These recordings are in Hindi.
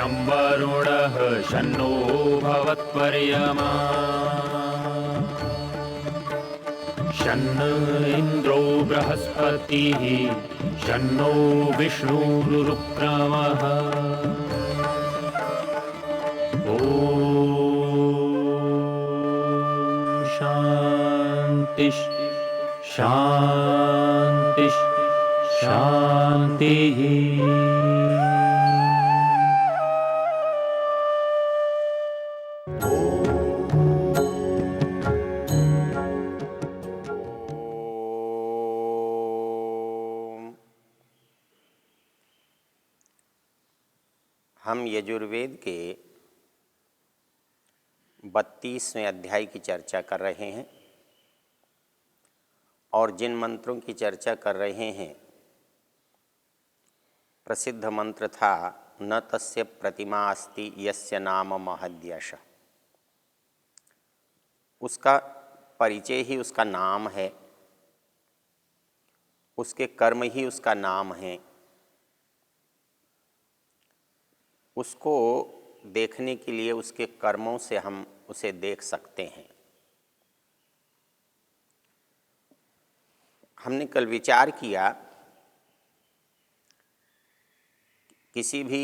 शं वरुणः शन्नो भवत्वर्यमा शन्न इन्द्रो बृहस्पतिः शन्नो विष्णुरुक्रमः ॐ शान्ति शान्ति शान्तिः। हम यजुर्वेद के 32वें अध्याय की चर्चा कर रहे हैं और जिन मंत्रों की चर्चा कर रहे हैं, प्रसिद्ध मंत्र था न तस्य प्रतिमा अस्ति यस्य नाम महद्यश। उसका परिचय ही उसका नाम है, उसके कर्म ही उसका नाम है। उसको देखने के लिए उसके कर्मों से हम उसे देख सकते हैं। हमने कल विचार किया, किसी भी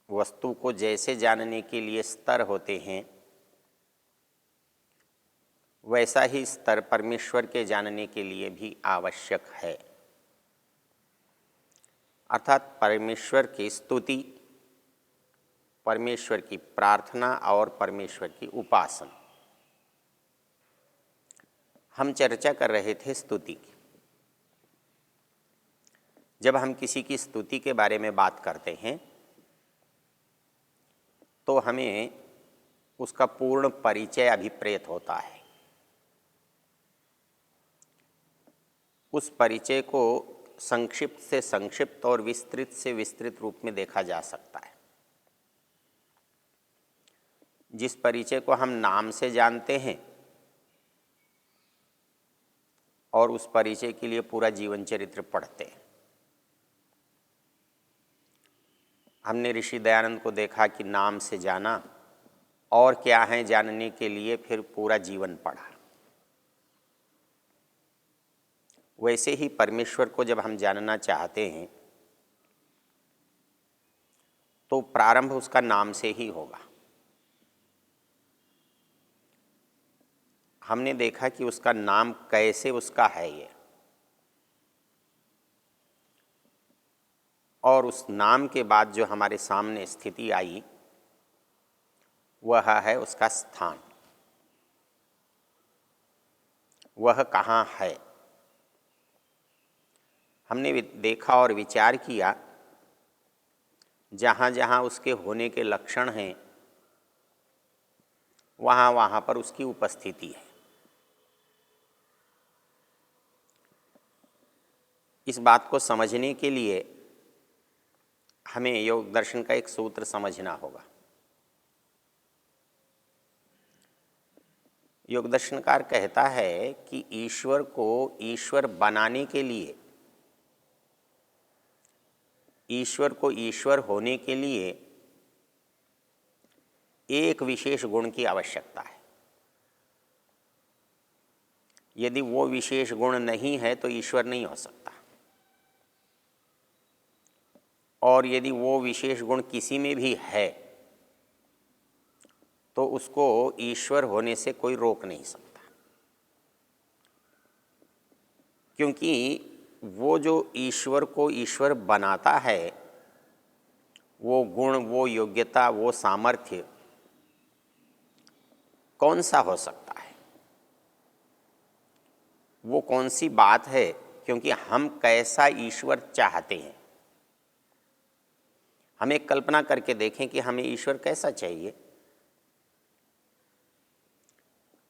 वस्तु को जैसे जानने के लिए स्तर होते हैं, वैसा ही स्तर परमेश्वर के जानने के लिए भी आवश्यक है। अर्थात परमेश्वर की स्तुति, परमेश्वर की प्रार्थना और परमेश्वर की उपासना। हम चर्चा कर रहे थे स्तुति की। जब हम किसी की स्तुति के बारे में बात करते हैं तो हमें उसका पूर्ण परिचय अभिप्रेत होता है। उस परिचय को संक्षिप्त से संक्षिप्त और विस्तृत से विस्तृत रूप में देखा जा सकता है। जिस परिचय को हम नाम से जानते हैं और उस परिचय के लिए पूरा जीवन चरित्र पढ़ते हैं। हमने ऋषि दयानंद को देखा कि नाम से जाना और क्या है जानने के लिए फिर पूरा जीवन पढ़ा। वैसे ही परमेश्वर को जब हम जानना चाहते हैं तो प्रारंभ उसका नाम से ही होगा। हमने देखा कि उसका नाम कैसे उसका है ये, और उस नाम के बाद जो हमारे सामने स्थिति आई वह है उसका स्थान। वह कहाँ है? हमने देखा और विचार किया, जहाँ जहाँ उसके होने के लक्षण हैं वहाँ वहाँ पर उसकी उपस्थिति है। इस बात को समझने के लिए हमें योग दर्शन का एक सूत्र समझना होगा। योग दर्शनकार कहता है कि ईश्वर को ईश्वर बनाने के लिए, ईश्वर को ईश्वर होने के लिए एक विशेष गुण की आवश्यकता है। यदि वो विशेष गुण नहीं है तो ईश्वर नहीं हो सकता, और यदि वो विशेष गुण किसी में भी है तो उसको ईश्वर होने से कोई रोक नहीं सकता। क्योंकि वो जो ईश्वर को ईश्वर बनाता है, वो गुण, वो योग्यता, वो सामर्थ्य कौन सा हो सकता है? वो कौन सी बात है? क्योंकि हम कैसा ईश्वर चाहते हैं। हम एक कल्पना करके देखें कि हमें ईश्वर कैसा चाहिए।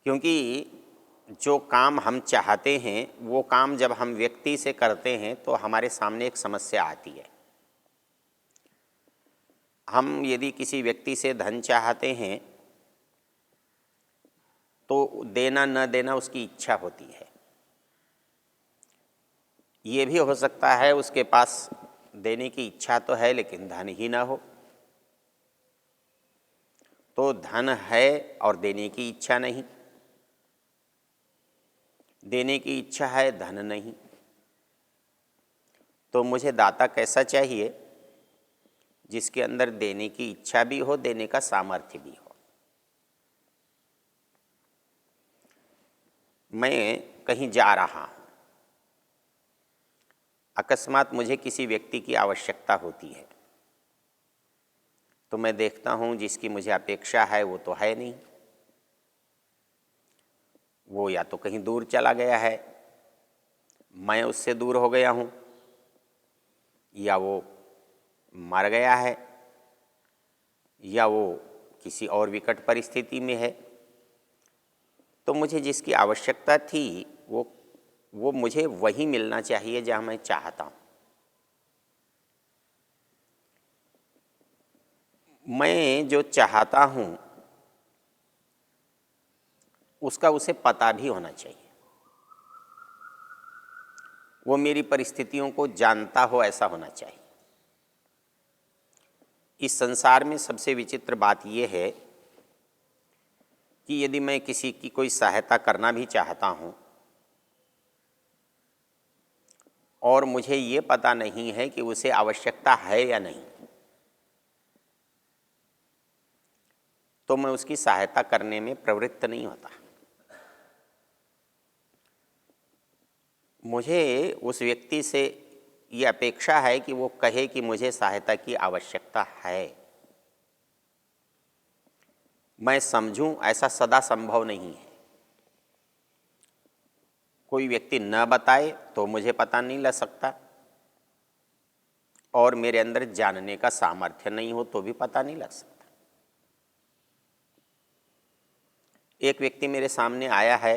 क्योंकि जो काम हम चाहते हैं वो काम जब हम व्यक्ति से करते हैं तो हमारे सामने एक समस्या आती है। हम यदि किसी व्यक्ति से धन चाहते हैं तो देना न देना उसकी इच्छा होती है। ये भी हो सकता है उसके पास देने की इच्छा तो है लेकिन धन ही ना हो, तो धन है और देने की इच्छा नहीं, देने की इच्छा है, धन नहीं, तो मुझे दाता कैसा चाहिए? जिसके अंदर देने की इच्छा भी हो, देने का सामर्थ्य भी हो। मैं कहीं जा रहा हूँ, अकस्मात मुझे किसी व्यक्ति की आवश्यकता होती है, तो मैं देखता हूँ जिसकी मुझे अपेक्षा है वो तो है नहीं, वो या तो कहीं दूर चला गया है, मैं उससे दूर हो गया हूँ, या वो मर गया है, या वो किसी और विकट परिस्थिति में है। तो मुझे जिसकी आवश्यकता थी वो मुझे वही मिलना चाहिए जहाँ मैं चाहता हूँ। मैं जो चाहता हूँ उसका उसे पता भी होना चाहिए, वो मेरी परिस्थितियों को जानता हो, ऐसा होना चाहिए। इस संसार में सबसे विचित्र बात यह है कि यदि मैं किसी की कोई सहायता करना भी चाहता हूँ और मुझे ये पता नहीं है कि उसे आवश्यकता है या नहीं, तो मैं उसकी सहायता करने में प्रवृत्त नहीं होता। मुझे उस व्यक्ति से ये अपेक्षा है कि वो कहे कि मुझे सहायता की आवश्यकता है। मैं समझूं, ऐसा सदा संभव नहीं है। कोई व्यक्ति न बताए तो मुझे पता नहीं लग सकता, और मेरे अंदर जानने का सामर्थ्य नहीं हो तो भी पता नहीं लग सकता। एक व्यक्ति मेरे सामने आया है,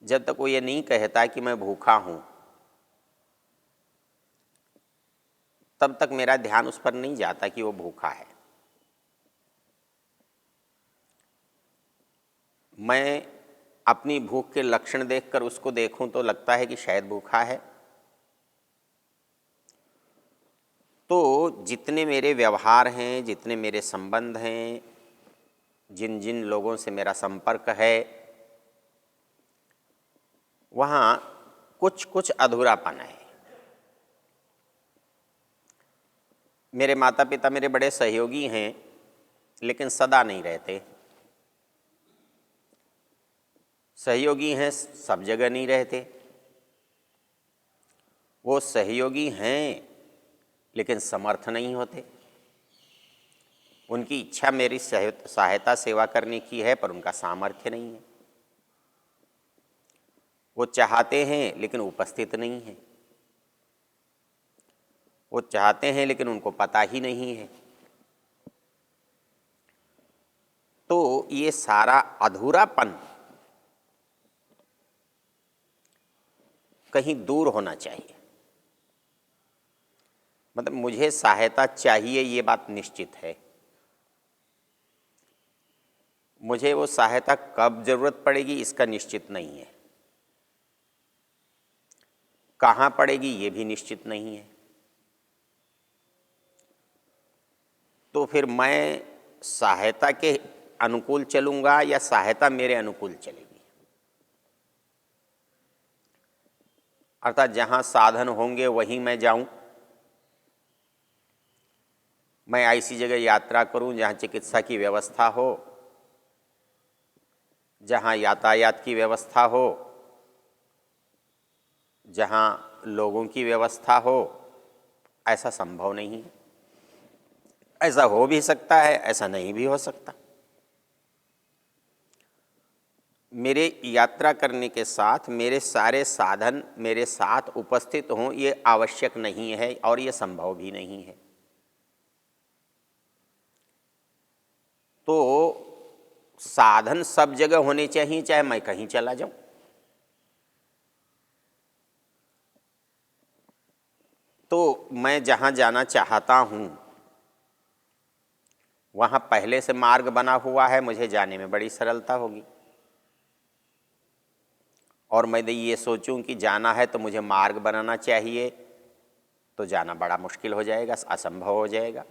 जब तक वो ये नहीं कहता कि मैं भूखा हूं, तब तक मेरा ध्यान उस पर नहीं जाता कि वो भूखा है। मैं अपनी भूख के लक्षण देखकर उसको देखूं तो लगता है कि शायद भूखा है। तो जितने मेरे व्यवहार हैं, जितने मेरे संबंध हैं, जिन जिन लोगों से मेरा संपर्क है, वहाँ कुछ कुछ अधूरापन है। मेरे माता पिता मेरे बड़े सहयोगी हैं, लेकिन सदा नहीं रहते। सहयोगी हैं, सब जगह नहीं रहते। वो सहयोगी हैं लेकिन समर्थ नहीं होते। उनकी इच्छा मेरी सहायता सेवा करने की है, पर उनका सामर्थ्य नहीं है। वो चाहते हैं लेकिन उपस्थित नहीं है। वो चाहते हैं लेकिन उनको पता ही नहीं है। तो ये सारा अधूरापन कहीं दूर होना चाहिए। मतलब मुझे सहायता चाहिए, ये बात निश्चित है। मुझे वो सहायता कब जरूरत पड़ेगी इसका निश्चित नहीं है। कहाँ पड़ेगी ये भी निश्चित नहीं है। तो फिर मैं सहायता के अनुकूल चलूंगा या सहायता मेरे अनुकूल चलेगी? अर्थात जहाँ साधन होंगे वहीं मैं जाऊं। मैं ऐसी जगह यात्रा करूं जहाँ चिकित्सा की व्यवस्था हो, जहाँ यातायात की व्यवस्था हो, जहाँ लोगों की व्यवस्था हो। ऐसा संभव नहीं है। ऐसा हो भी सकता है, ऐसा नहीं भी हो सकता। मेरे यात्रा करने के साथ मेरे सारे साधन मेरे साथ उपस्थित हों, ये आवश्यक नहीं है और ये संभव भी नहीं है। तो साधन सब जगह होने चाहिए, चाहे मैं कहीं चला जाऊं। तो मैं जहाँ जाना चाहता हूँ वहाँ पहले से मार्ग बना हुआ है, मुझे जाने में बड़ी सरलता होगी। और मैं ये सोचूं कि जाना है तो मुझे मार्ग बनाना चाहिए, तो जाना बड़ा मुश्किल हो जाएगा, असंभव हो जाएगा।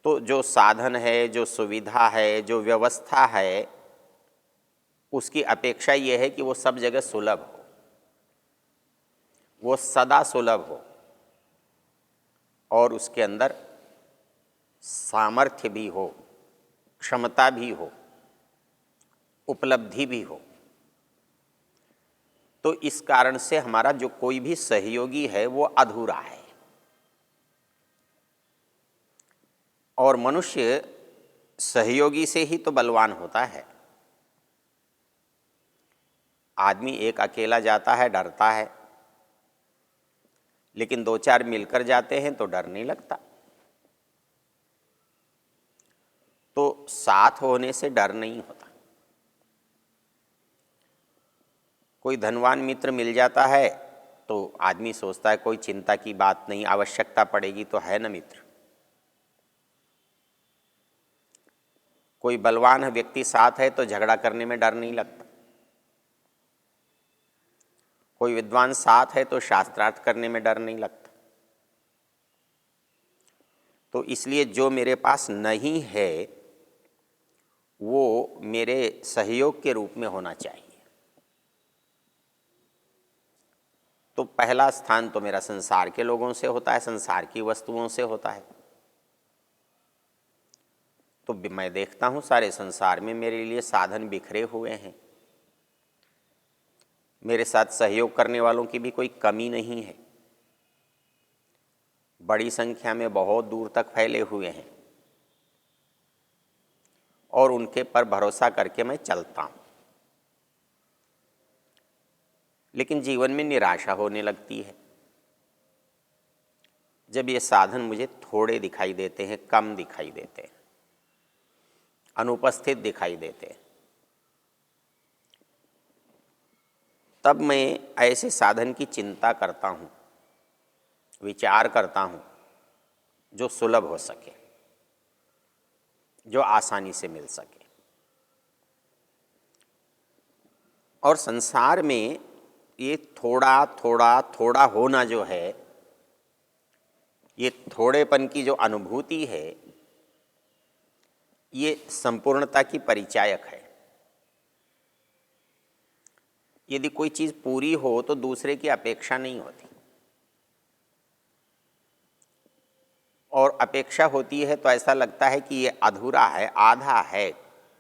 तो जो साधन है, जो सुविधा है, जो व्यवस्था है, उसकी अपेक्षा ये है कि वो सब जगह सुलभ हो, वो सदा सुलभ हो और उसके अंदर सामर्थ्य भी हो, क्षमता भी हो, उपलब्धि भी हो। तो इस कारण से हमारा जो कोई भी सहयोगी है वो अधूरा है। और मनुष्य सहयोगी से ही तो बलवान होता है। आदमी एक अकेला जाता है, डरता है, लेकिन दो चार मिलकर जाते हैं तो डर नहीं लगता। तो साथ होने से डर नहीं होता। कोई धनवान मित्र मिल जाता है तो आदमी सोचता है कोई चिंता की बात नहीं, आवश्यकता पड़ेगी तो है न मित्र। कोई बलवान व्यक्ति साथ है तो झगड़ा करने में डर नहीं लगता। कोई विद्वान साथ है तो शास्त्रार्थ करने में डर नहीं लगता। तो इसलिए जो मेरे पास नहीं है वो मेरे सहयोग के रूप में होना चाहिए। तो पहला स्थान तो मेरा संसार के लोगों से होता है, संसार की वस्तुओं से होता है। तो मैं देखता हूँ सारे संसार में मेरे लिए साधन बिखरे हुए हैं। मेरे साथ सहयोग करने वालों की भी कोई कमी नहीं है। बड़ी संख्या में बहुत दूर तक फैले हुए हैं और उनके पर भरोसा करके मैं चलता हूँ। लेकिन जीवन में निराशा होने लगती है जब ये साधन मुझे थोड़े दिखाई देते हैं, कम दिखाई देते हैं, अनुपस्थित दिखाई देते हैं। तब मैं ऐसे साधन की चिंता करता हूँ, विचार करता हूँ जो सुलभ हो सके, जो आसानी से मिल सके। और संसार में ये थोड़ा थोड़ा थोड़ा होना जो है, ये थोड़ेपन की जो अनुभूति है, ये संपूर्णता की परिचायक है। यदि कोई चीज़ पूरी हो तो दूसरे की अपेक्षा नहीं होती, और अपेक्षा होती है तो ऐसा लगता है कि ये अधूरा है, आधा है,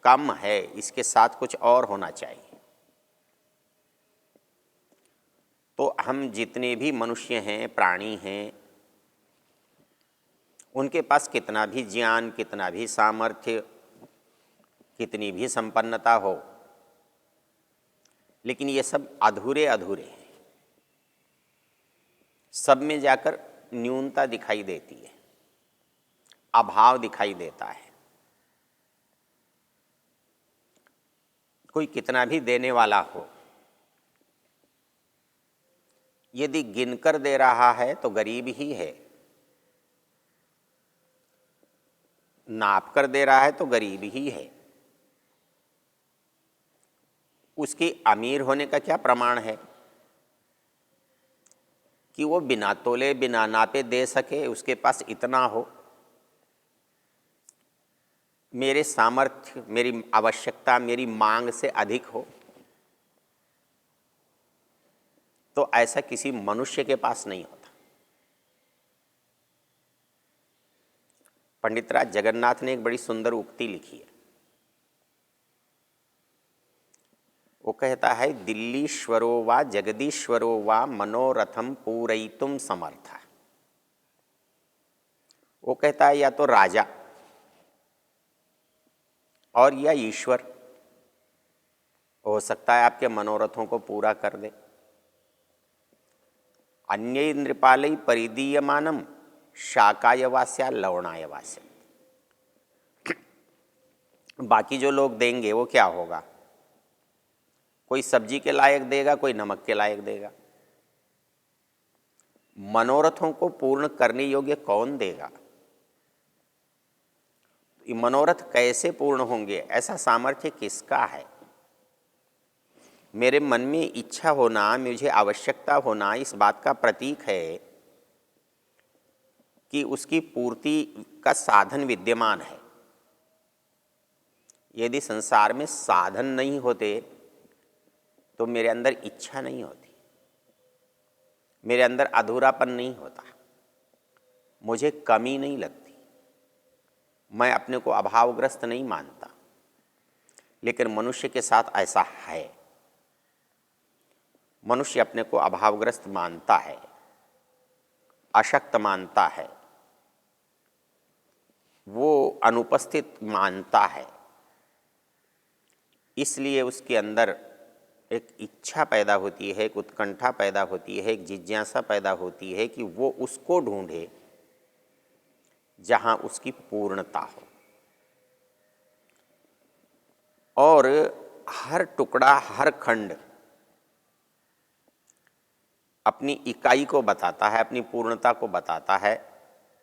कम है, इसके साथ कुछ और होना चाहिए। तो हम जितने भी मनुष्य हैं, प्राणी हैं, उनके पास कितना भी ज्ञान, कितना भी सामर्थ्य, कितनी भी संपन्नता हो, लेकिन ये सब अधूरे अधूरे हैं। सब में जाकर न्यूनता दिखाई देती है, अभाव दिखाई देता है। कोई कितना भी देने वाला हो, यदि गिनकर दे रहा है तो गरीब ही है, नाप कर दे रहा है तो गरीब ही है। उसके अमीर होने का क्या प्रमाण है कि वो बिना तोले बिना नापे दे सके, उसके पास इतना हो। मेरे सामर्थ्य, मेरी आवश्यकता, मेरी मांग से अधिक हो, तो ऐसा किसी मनुष्य के पास नहीं होता। पंडित राज जगन्नाथ ने एक बड़ी सुंदर उक्ति लिखी है। वो कहता है, दिल्लीश्वरो वा जगदीश्वरो वा मनोरथम पूरयितुम समर्थ। वो कहता है या तो राजा और या ईश्वर हो सकता है आपके मनोरथों को पूरा कर दे। अन्य नृपालय परिदीयमानम शाकायवास्या लवणायवास्य। बाकी जो लोग देंगे वो क्या होगा? कोई सब्जी के लायक देगा, कोई नमक के लायक देगा। मनोरथों को पूर्ण करने योग्य कौन देगा? ये मनोरथ कैसे पूर्ण होंगे? ऐसा सामर्थ्य किसका है? मेरे मन में इच्छा होना, मुझे आवश्यकता होना इस बात का प्रतीक है कि उसकी पूर्ति का साधन विद्यमान है। यदि संसार में साधन नहीं होते तो मेरे अंदर इच्छा नहीं होती, मेरे अंदर अधूरापन नहीं होता, मुझे कमी नहीं लगती, मैं अपने को अभावग्रस्त नहीं मानता। लेकिन मनुष्य के साथ ऐसा है, मनुष्य अपने को अभावग्रस्त मानता है, अशक्त मानता है, वो अनुपस्थित मानता है। इसलिए उसके अंदर एक इच्छा पैदा होती है, एक उत्कंठा पैदा होती है, एक जिज्ञासा पैदा होती है कि वो उसको ढूंढे जहाँ उसकी पूर्णता हो। और हर टुकड़ा, हर खंड अपनी इकाई को बताता है, अपनी पूर्णता को बताता है,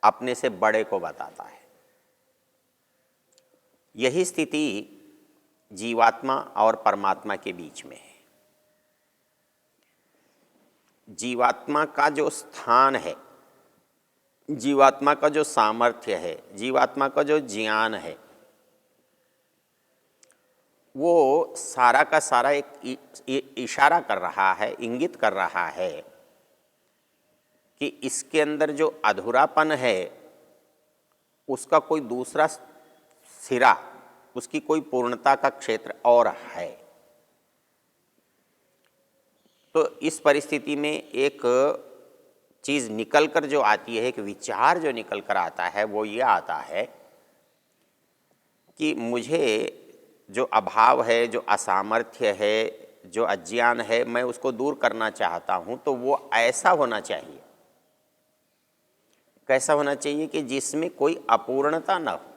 अपने से बड़े को बताता है। यही स्थिति जीवात्मा और परमात्मा के बीच में है। जीवात्मा का जो स्थान है, जीवात्मा का जो सामर्थ्य है, जीवात्मा का जो ज्ञान है, वो सारा का सारा एक इशारा कर रहा है, इंगित कर रहा है कि इसके अंदर जो अधूरापन है उसका कोई दूसरा सिरा, उसकी कोई पूर्णता का क्षेत्र और है। तो इस परिस्थिति में एक चीज़ निकल कर जो आती है, एक विचार जो निकल कर आता है, वो ये आता है कि मुझे जो अभाव है, जो असामर्थ्य है, जो अज्ञान है, मैं उसको दूर करना चाहता हूँ। तो वो ऐसा होना चाहिए, कैसा होना चाहिए कि जिसमें कोई अपूर्णता न हो।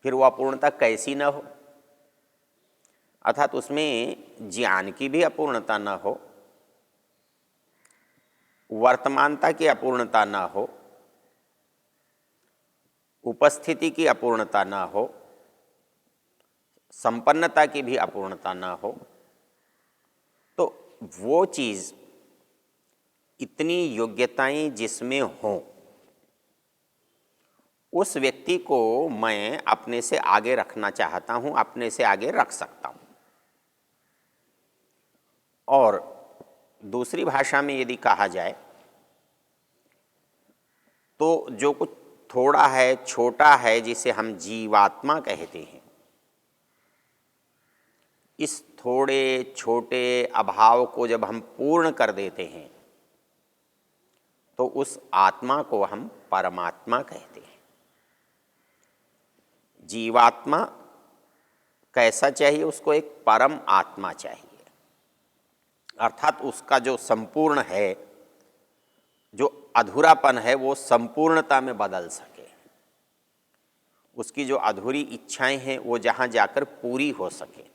फिर वो अपूर्णता कैसी न हो, अर्थात उसमें ज्ञान की भी अपूर्णता न हो, वर्तमानता की अपूर्णता न हो, उपस्थिति की अपूर्णता न हो, संपन्नता की भी अपूर्णता न हो। तो वो चीज़, इतनी योग्यताएं जिसमें हों, उस व्यक्ति को मैं अपने से आगे रखना चाहता हूँ, अपने से आगे रख सकता हूँ। और दूसरी भाषा में यदि कहा जाए तो जो कुछ थोड़ा है, छोटा है, जिसे हम जीवात्मा कहते हैं, इस थोड़े छोटे अभाव को जब हम पूर्ण कर देते हैं तो उस आत्मा को हम परमात्मा कहते हैं। जीवात्मा कैसा चाहिए? उसको एक परम आत्मा चाहिए, अर्थात उसका जो संपूर्ण है, जो अधूरापन है, वो संपूर्णता में बदल सके। उसकी जो अधूरी इच्छाएं हैं वो जहाँ जाकर पूरी हो सके।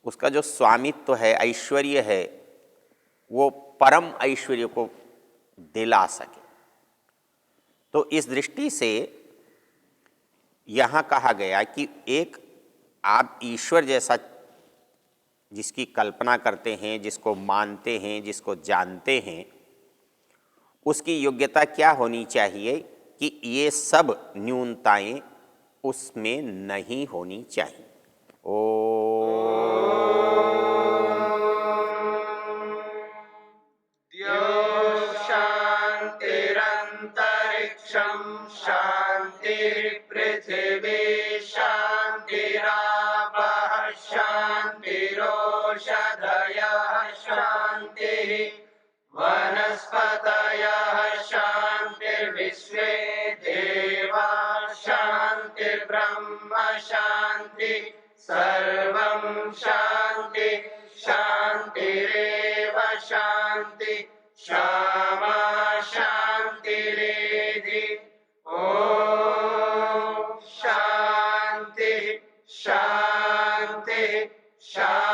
उसका जो स्वामित्व है, ऐश्वर्य है, वो परम ऐश्वर्य को दिला सके। तो इस दृष्टि से यहाँ कहा गया कि एक आप ईश्वर जैसा जिसकी कल्पना करते हैं, जिसको मानते हैं, जिसको जानते हैं, उसकी योग्यता क्या होनी चाहिए कि ये सब न्यूनताएं उसमें नहीं होनी चाहिए। शान्तिरन्तरिक्षं शान्तिर्पृथिवी शान्तिरापः शान्तिरोषधयः शान्तिः वनस्पतयः शान्तिर्विश्वे देवा शान्तिर्ब्रह्म शान्ति सर्वं शान्ति शान्तिरेव शान्ति क्षमा शान्तिरेधि। ॐ शान्ति शान्ति शान्ति।